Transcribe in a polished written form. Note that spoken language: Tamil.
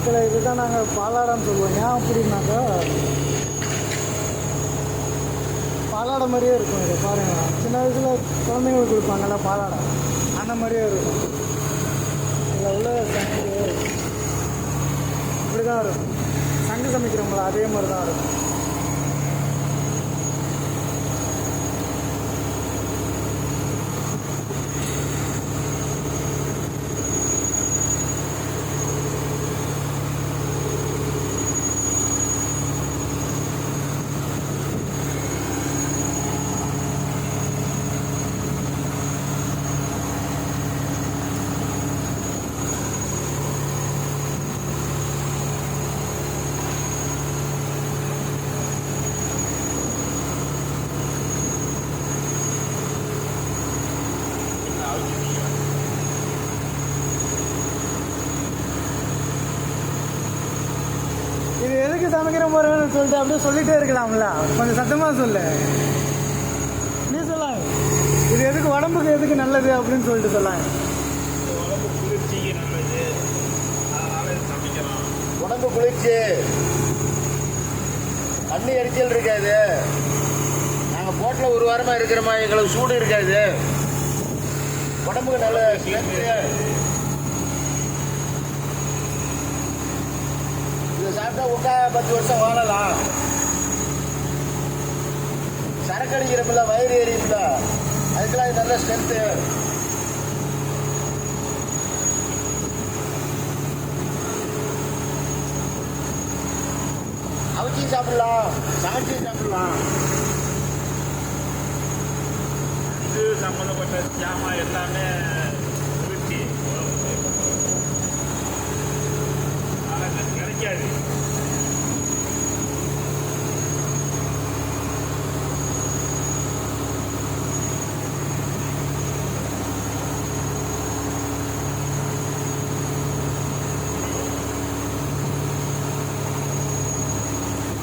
மக்களை இதுதான் நாங்கள் பாலாடம்னு சொல்லுவோம். ஏன் அப்படின்னாக்கா பாலாடை மாதிரியே இருக்கும். இதை பாருங்கள், சின்ன வயசில் குழந்தைங்களுக்கு கொடுப்பாங்கல்ல பாலாடை, அந்த மாதிரியே இருக்கும். இதில் உள்ள சங்கு இப்படி தான் இருக்கும். சங்கு சமைக்கிறோம்ல அதே மாதிரி தான் இருக்கும். இது எதுக்கு சமைக்கிற போறேன்னு சொல்லிட்டு அப்படியே சொல்லிட்டே இருக்கலாம்ல, கொஞ்சம் சத்தமாக சொல்லு. நீ சொல்லாங்க, இது எதுக்கு உடம்புக்கு எதுக்கு நல்லது அப்படின்னு சொல்லிட்டு சொல்லாங்க. உடம்பு குளிர்ச்சிக்கு நல்லது, அதனால சமைக்கலாம். உடம்பு குளிர்ச்சி, தண்ணி எரிச்சல் இருக்காது. நாங்கள் போட்டில் ஒரு வாரமாக இருக்கிறோமா, எங்களுக்கு சூடு இருக்காது. உடம்புக்கு நல்ல இதை சாப்பிட்டா விட்டா 10 வருஷம் வாழலாம். சரக்கு அடிக்கிறப்பில்ல, வயிறு எரியும்ல, அதுக்கெல்லாம் இது நல்ல ஸ்ட்ரென்த்து. அவிச்சி சாப்பிடலாம், சமைச்சி சாப்பிடலாம். இது சம்மந்தப்பட்ட ஜாமான் எல்லாமே